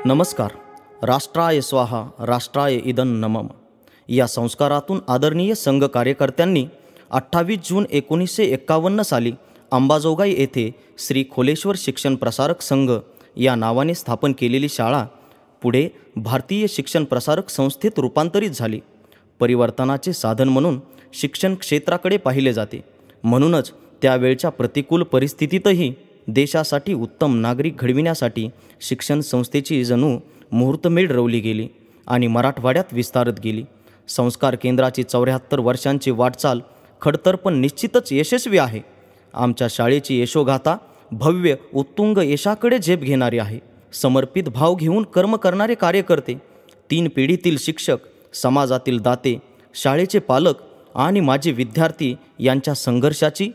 नमस्कार. राष्ट्राय स्वाहा राष्ट्राय इदं नमम या संस्कारातून आदरणीय संघ कार्यकर्त्यांनी 28 जून 1951 साली अंबाजोगाई येथे श्री खोलेश्वर शिक्षण प्रसारक संघ या नावाने स्थापन केलेली शाळा पुढे भारतीय शिक्षण प्रसारक संस्थेत रूपांतरित झाली. परिवर्तनाचे साधन म्हणून शिक्षण क्षेत्राकडे पाहिले जाते. म्हणूनच त्यावेळच्या प्रतिकूल परिस्थितीतही देशासाठी उत्तम नागरिक घडविण्यासाठी शिक्षण संस्थेची जणू मुहूर्तमेढ रोवली गेली आणि मराठवाड्यात विस्तारत गेली. संस्कार केंद्राची 74 वर्षांची वाटचाल खडतर पण निश्चितच यशस्वी आहे. आमच्या शाळेची यशोगाथा भव्य उत्तुंग यशाकडे झेप घेणारी आहे. समर्पित भाव घेऊन कर्म करणारे कार्यकर्ते, 3 पिढीतील शिक्षक, समाजातील दाते, शाळेचे पालक आणि माझे विद्यार्थी यांच्या संघर्षाची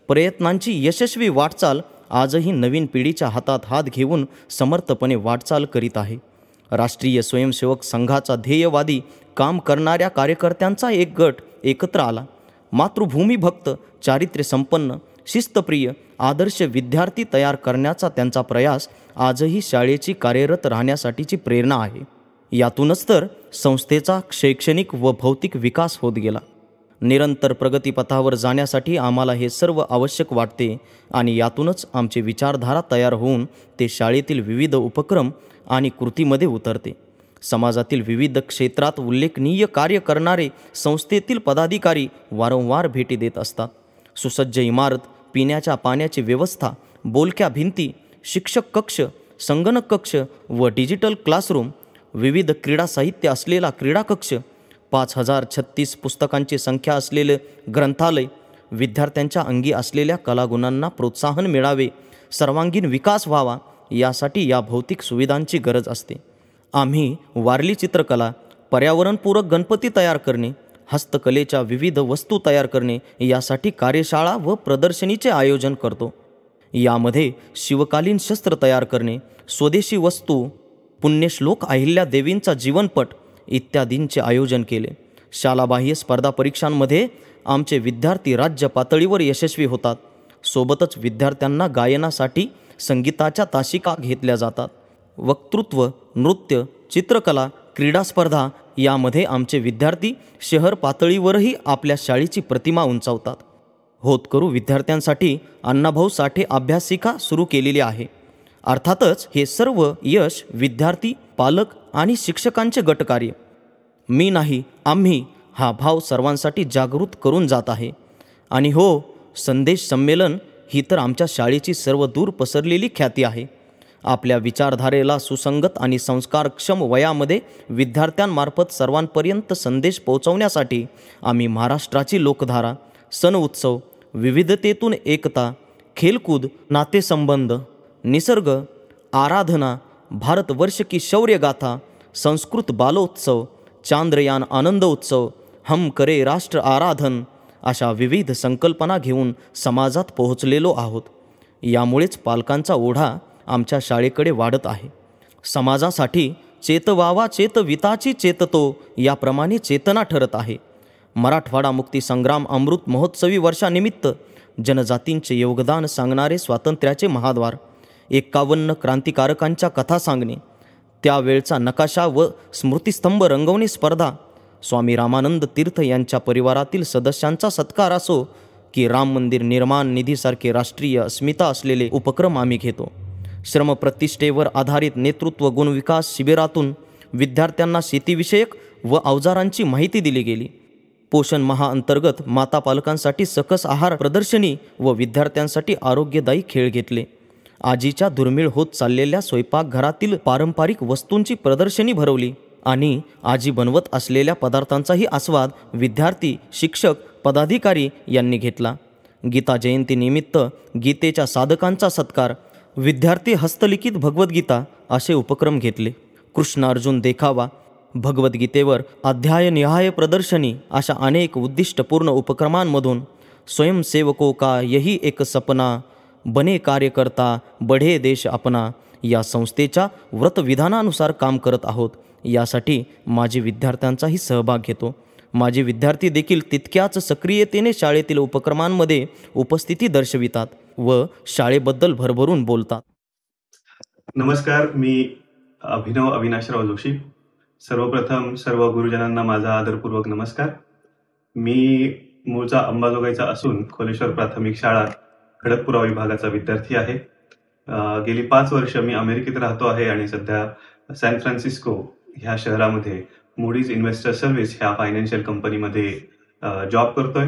प्रयत्नांची यशस्वी वाटचाल आजही नवीन पिढीच्या हातात हात घेऊन समर्थपणे वाटचाल करीत आहे. राष्ट्रीय स्वयंसेवक संघाचा ध्येयवादी काम करणाऱ्या कार्यकर्त्यांचा एक गट एकत्र आला. मातृभूमी भक्त, चारित्र्य संपन्न, शिस्तप्रिय, आदर्श विद्यार्थी तयार करण्याचा त्यांचा प्रयास आजही शाळेची कार्यरत राहण्यासाठीची प्रेरणा आहे. यातूनच तर संस्थेचा शैक्षणिक व भौतिक विकास होत गेला. निरंतर प्रगतीपथावर जाण्यासाठी आम्हाला हे सर्व आवश्यक वाटते आणि यातूनच आमची विचारधारा तयार होऊन ते शाळेतील विविध उपक्रम आणि कृतीमध्ये उतरते. समाजातील विविध क्षेत्रात उल्लेखनीय कार्य करणारे संस्थेतील पदाधिकारी वारंवार भेटी देत असतात. सुसज्ज इमारत, पिण्याच्या पाण्याची व्यवस्था, बोलक्या भिंती, शिक्षक कक्ष, संगणक कक्ष व डिजिटल क्लासरूम, विविध क्रीडा साहित्य असलेला क्रीडा कक्ष, 5036 पुस्तकांची संख्या असलेले ग्रंथालय, विद्यार्थ्यांच्या अंगी असलेल्या कलागुणांना प्रोत्साहन मिळावे, सर्वांगीण विकास व्हावा यासाठी या भौतिक सुविधांची गरज असते. आम्ही वारली चित्रकला, पर्यावरणपूरक गणपती तयार करणे, हस्तकलेच्या विविध वस्तू तयार करणे यासाठी कार्यशाळा व प्रदर्शनीचे आयोजन करतो. यामध्ये शिवकालीन शस्त्र तयार करणे, स्वदेशी वस्तू, पुण्यश्लोक अहिल्या देवींचा जीवनपट इत्यादींचे आयोजन केले. शालाबाह्य स्पर्धा परीक्षांमध्ये आमचे विद्यार्थी राज्य पातळीवर यशस्वी होतात. सोबतच विद्यार्थ्यांना गायनासाठी संगीताच्या तासिका घेतल्या जातात. वक्तृत्व, नृत्य, चित्रकला, क्रीडा स्पर्धा यामध्ये आमचे विद्यार्थी शहर पातळीवरही आपल्या शाळेची प्रतिमा उंचावतात. होतकरू विद्यार्थ्यांसाठी अण्णाभाऊ साठे अभ्यासिका सुरू केलेली आहे. अर्थातच हे सर्व यश विद्यार्थी, पालक आणि शिक्षकांचे गटकार्य. मी नाही, आम्ही हा भाव सर्वांसाठी जागृत करून जात आहे. आणि हो, संदेश संमेलन ही तर आमच्या शाळेची सर्वदूर पसरलेली ख्याती आहे. आपल्या विचारधारेला सुसंगत आणि संस्कारक्षम वयामध्ये विद्यार्थ्यांमार्फत सर्वांपर्यंत संदेश पोहोचवण्यासाठी आम्ही महाराष्ट्राची लोकधारा, सण उत्सव, विविधतेतून एकता, खेलकूद, नातेसंबंध, निसर्ग, आराधना, भारतवर्ष की शौर्य गाथा, संस्कृत बालोत्सव, चांद्रयान आनंद उत्सव, हम करे राष्ट्र आराधन अशा विविध संकल्पना घेऊन समाजात पोहोचलेलो आहोत. यामुळेच पालकांचा ओढा आमच्या शाळेकडे वाढत आहे. समाजासाठी चेतवावा चेतविताची चेततो याप्रमाणे चेतना ठरत आहे. मराठवाडा मुक्ती संग्राम अमृत महोत्सवी वर्षानिमित्त जनजातींचे योगदान सांगणारे स्वातंत्र्याचे महाद्वार, 51 क्रांतिकारकांच्या कथा सांगणे, त्यावेळचा नकाशा व स्मृतिस्तंभ रंगवणे स्पर्धा, स्वामी रामानंद तीर्थ यांच्या परिवारातील सदस्यांचा सत्कार असो की राम मंदिर निर्माण निधीसारखे राष्ट्रीय अस्मिता असलेले उपक्रम आम्ही घेतो. श्रमप्रतिष्ठेवर आधारित नेतृत्व गुण विकास शिबिरातून विद्यार्थ्यांना शेतीविषयक व अवजारांची माहिती दिली गेली. पोषण महा अंतर्गत माता पालकांसाठी सकस आहार प्रदर्शनी व विद्यार्थ्यांसाठी आरोग्यदायी खेळ घेतले. आजीच्या दुर्मिळ होत चाललेल्या स्वयंपाकघरातील पारंपरिक वस्तूंची प्रदर्शनी भरवली आणि आजी बनवत असलेल्या पदार्थांचाही आस्वाद विद्यार्थी, शिक्षक, पदाधिकारी यांनी घेतला. गीता जयंतीनिमित्त गीतेच्या साधकांचा सत्कार, विद्यार्थी हस्तलिखित भगवद्गीता असे उपक्रम घेतले. कृष्ण अर्जुन देखावा, भगवद्गीतेवर अध्यायनिहाय प्रदर्शनी अशा अनेक उद्दिष्टपूर्ण उपक्रमांमधून स्वयंसेवकों का यही एक सपना, बने कार्यकर्ता बढे देश अपना या संस्थेच्या व्रतविधानानुसार काम करत आहोत. यासाठी माझे विद्यार्थ्यांचाही सहभाग घेतो. माझे विद्यार्थी देखील तितक्याच सक्रियतेने शाळेतील उपक्रमांमध्ये उपस्थिती दर्शवितात व शाळेबद्दल भरभरून बोलतात. नमस्कार, मी अभिनव अविनाशराव जोशी. सर्वप्रथम सर्व गुरुजनांना माझा आदरपूर्वक नमस्कार. मी मूळचा अंबाजोगाईचा असून खोलेश्वर प्राथमिक शाळा खडकपुरा विभागाचा विद्यार्थी आहे. गेली 5 वर्ष मी अमेरिकेत राहतो आहे आणि सध्या सॅन फ्रान्सिस्को ह्या शहरामध्ये मूडीज इन्व्हेस्टर सर्व्हिस ह्या फायनान्शियल कंपनीमध्ये जॉब करतोय.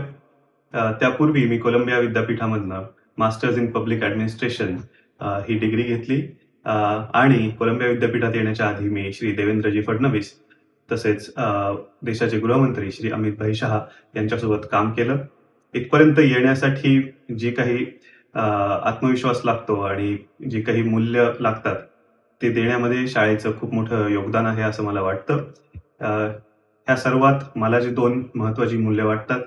त्यापूर्वी मी कोलंबिया विद्यापीठामधनं मास्टर्स इन पब्लिक ॲडमिनिस्ट्रेशन ही डिग्री घेतली आणि कोलंबिया विद्यापीठात येण्याच्या आधी मी श्री देवेंद्रजी फडणवीस तसेच देशाचे गृहमंत्री श्री अमितभाई शहा यांच्यासोबत काम केलं. इथपर्यंत येण्यासाठी जी काही आत्मविश्वास लागतो आणि जी काही मूल्य लागतात ते देण्यामध्ये शाळेचं खूप मोठं योगदान आहे असं मला वाटतं. ह्या सर्वात मला जी 2 महत्त्वाची मूल्य वाटतात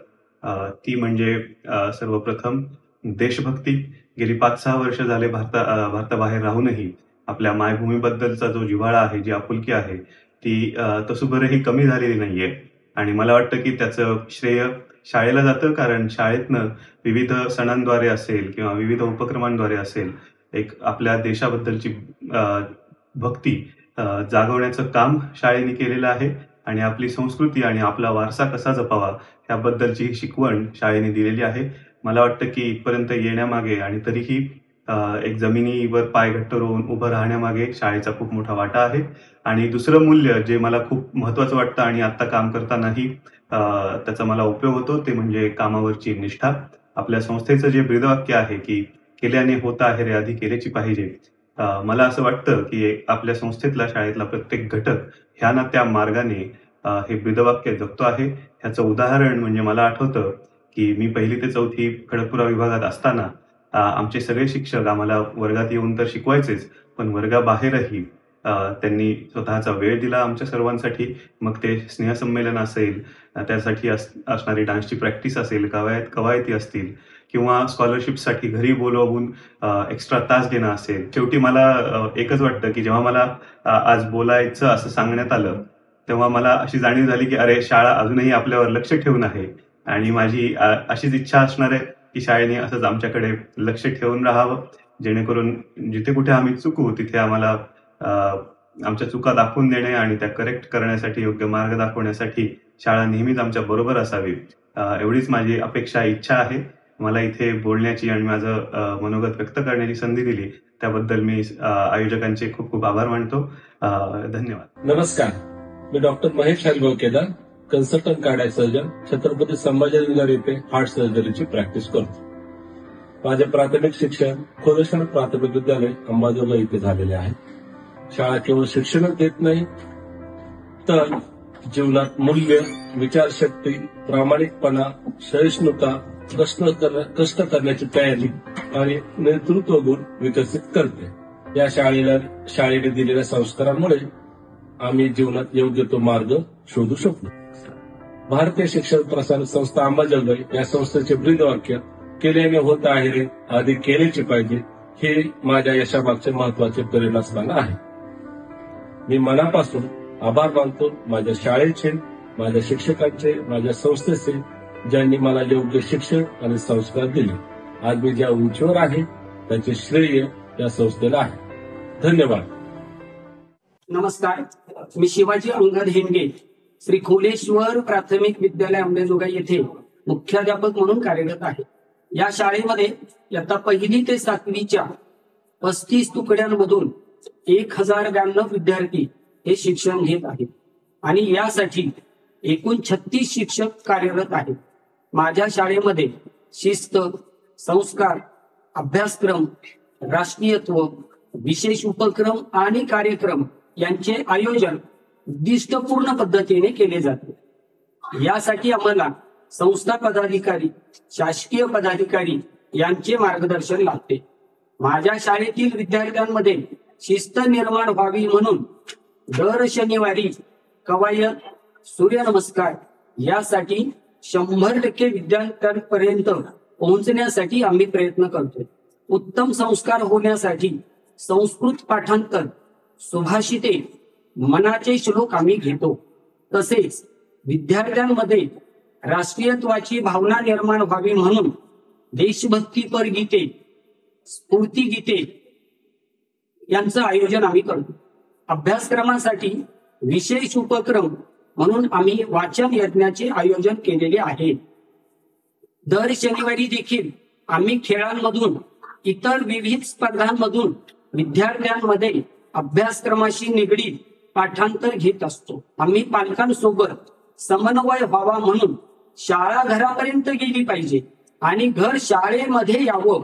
ती म्हणजे सर्वप्रथम देशभक्ती. गेली 5-6 वर्ष झाले भारताबाहेर राहूनही आपल्या मायभूमीबद्दलचा जो जिव्हाळा आहे, जी आपुलकी आहे ती तसूभरही कमी झालेली नाहीये आणि मला वाटतं की त्याचं श्रेय शाळेला जातं, कारण शाळेतनं विविध सणांद्वारे असेल किंवा विविध उपक्रमांद्वारे असेल एक आपल्या देशाबद्दलची भक्ती जागवण्याचं काम शाळेने केलेलं आहे आणि आपली संस्कृती आणि आपला वारसा कसा जपावा ह्याबद्दलची शिकवण शाळेने दिलेली आहे. मला वाटतं की इथपर्यंत येण्यामागे आणि तरीही एक जमिनीवर पाय घट्ट रोवून उभं राहण्यामागे शाळेचा खूप मोठा वाटा आहे. आणि दुसरं मूल्य जे मला खूप महत्त्वाचं वाटतं आणि आता काम करतानाही त्याचा मला उपयोग होतो ते म्हणजे कामावरची निष्ठा. आपल्या संस्थेचं जे ब्रीदवाक्य आहे की केल्याने होत आहे रे आधी केल्याची पाहिजे. मला असं वाटतं की आपल्या संस्थेतला शाळेतला प्रत्येक घटक ह्या ना त्या मार्गाने हे ब्रीदवाक्य जगतो आहे. ह्याचं उदाहरण म्हणजे मला आठवतं की मी 1ली ते 4थी खडकपुरा विभागात असताना आमचे सगळे शिक्षक आम्हाला वर्गात येऊन तर शिकवायचेच, पण वर्गाबाहेरही त्यांनी स्वतःचा वेळ दिला आमच्या सर्वांसाठी. मग ते स्नेहसंमेलन असेल, त्यासाठी असणारी डान्सची प्रॅक्टिस असेल, कवायती असतील किंवा स्कॉलरशिपसाठी घरी बोलवून एक्स्ट्रा तास घेणं असेल. शेवटी मला एकच वाटतं की जेव्हा मला आज बोलायचं असं सांगण्यात आलं, तेव्हा मला अशी जाणीव झाली की अरे शाळा अजूनही आपल्यावर लक्ष ठेवून आहे आणि माझी अशीच इच्छा असणार आहे की शाळेने असंच आमच्याकडे लक्ष ठेवून राहावं, जेणेकरून जिथे कुठे आम्ही चुकू तिथे आम्हाला आमच्या चुका दाखवून देणे आणि त्या करेक्ट करण्यासाठी योग्य मार्ग दाखवण्यासाठी शाळा नेहमीच आमच्या बरोबर असावी. एवढीच माझी अपेक्षा, इच्छा आहे. मला इथे बोलण्याची आणि माझं मनोगत व्यक्त करण्याची संधी दिली त्याबद्दल मी आयोजकांचे खूप खूप आभार मानतो. धन्यवाद. नमस्कार, मी doctor Mahesh Haribhau Kedar, consultant cardiac surgeon, Chhatrapati Sambhajinagar येथे हार्ट सर्जरीची प्रॅक्टिस करतो. माझे प्राथमिक शिक्षण खोलेश्वर प्राथमिक विद्यालय अंबाजोगाई येथे झालेले आहे. शाळा केवळ शिक्षणच देत नाही तर जीवनात मूल्य, विचारशक्ती, प्रामाणिकपणा, सहिष्णुता, कष्ट करण्याची तयारी आणि नेतृत्व गुण विकसित करते. या शाळेने दिलेल्या संस्कारांमुळे आम्ही जीवनात योग्य तो मार्ग शोधू शकलो. भारतीय शिक्षण प्रसारक संस्था अंबाजोगाई या संस्थेचे ब्रीदवाक्य केल्याने होत आहे रे आधी केल्याची पाहिजे हे माझ्या यशामागचे महत्वाचे प्रेरणास्थान आहे. मी मनापासून आभार मानतो माझ्या शाळेचे, माझ्या शिक्षकांचे, माझ्या संस्थेचे, ज्यांनी मला योग्य शिक्षण आणि संस्कार दिले. आज मी ज्या उंचीवर आहे त्याचे श्रेय या संस्थेला आहे. धन्यवाद. नमस्कार, मी शिवाजी अंगद हेंगे, श्री खोलेश्वर प्राथमिक विद्यालय अंबाजोगाई येथे मुख्याध्यापक म्हणून कार्यरत आहे. या शाळेमध्ये इयत्ता 1ली ते 7वीच्या 35 तुकड्यांमधून 1092 विद्यार्थी हे शिक्षण घेत आहेत आणि यासाठी एकूण 36 शिक्षक कार्यरत आहेत. माझ्या शाळेमध्ये शिस्त, संस्कार, अभ्यासक्रम, राष्ट्रीयत्व, विशेष उपक्रम आणि कार्यक्रम यांचे आयोजन उद्दिष्टपूर्ण पद्धतीने केले जाते. यासाठी आम्हाला संस्था पदाधिकारी, शासकीय पदाधिकारी यांचे मार्गदर्शन लागते. माझ्या शाळेतील विद्यार्थ्यांमध्ये शिस्त निर्माण व्हावी म्हणून दर शनिवारी कवायत, सूर्यनमस्कार यासाठी 100% विद्यार्थ्यांपर्यंत पोहोचण्यासाठी आम्ही प्रयत्न करतो. उत्तम संस्कार होण्यासाठी संस्कृत पाठांतर, सुभाषिते, मनाचे श्लोक आम्ही घेतो. तसेच विद्यार्थ्यांमध्ये राष्ट्रीयत्वाची भावना निर्माण व्हावी म्हणून देशभक्तीपर गीते, स्फूर्ती गीते यांचं आयोजन आम्ही करतो. अभ्यासक्रमासाठी विशेष उपक्रम म्हणून आम्ही वाचन यज्ञाचे आयोजन केलेले आहे. दर शनिवारी देखील आम्ही खेळांमधून इतर विविध स्पर्धांमधून विद्यार्थ्यांमध्ये अभ्यासक्रमाशी निगडीत पाठांतर घेत असतो. आम्ही पालकांसोबत समन्वय व्हावा म्हणून शाळा घरापर्यंत गेली पाहिजे आणि घर शाळेमध्ये यावं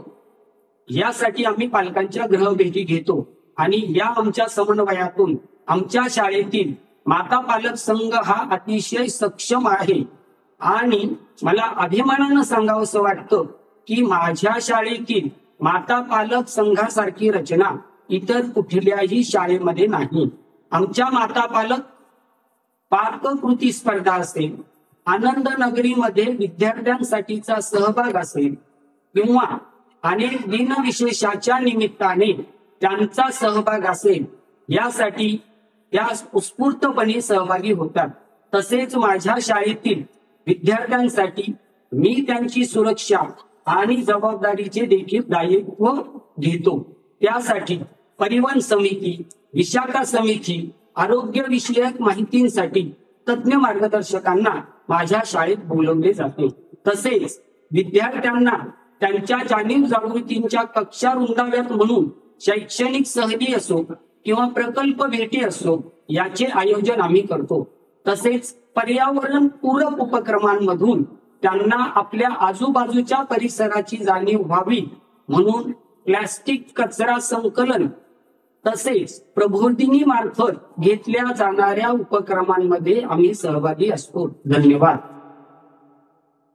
यासाठी आम्ही पालकांच्या गृहभेटी घेतो आणि या आमच्या समन्वयातून आमच्या शाळेतील माता पालक संघ हा अतिशय सक्षम आहे आणि मला अभिमानानं सांगावंसं वाटतं की माझ्या शाळेतील माता पालक संघासारखी रचना इतर कुठल्याही शाळेमध्ये नाही. आमच्या माता पालक पाककृती स्पर्धा असेल, आनंद नगरीमध्ये विद्यार्थ्यांसाठीचा सहभाग असेल किंवा अनेक दिनविशेषाच्या निमित्ताने त्यांचा सहभाग असेल यासाठी त्या उत्स्फूर्तपणे सहभागी होतात. तसेच माझ्या शाळेतील विद्यार्थ्यांसाठी मी त्यांची सुरक्षा आणि जबाबदारीचे देखील दायित्व घेतो. त्यासाठी परिवहन समिती, विशाखा समिती, आरोग्य विषयक माहितीसाठी तज्ञ मार्गदर्शकांना माझ्या शाळेत बोलवले जाते. तसेच विद्यार्थ्यांना त्यांच्या जाणीव जागृतीच्या कक्षा रुंदाव्यात म्हणून शैक्षणिक सहली असो किंवा प्रकल्प भेटी असो याचे आयोजन आम्ही करतो. तसेच पर्यावरण पूरक उपक्रमांमधून त्यांना आपल्या आजूबाजूच्या परिसराची जाणीव व्हावी म्हणून प्लास्टिक कचरा संकलन तसेच प्रबोधिनी मार्फत घेतल्या जाणाऱ्या उपक्रमांमध्ये आम्ही सहभागी असतो. धन्यवाद.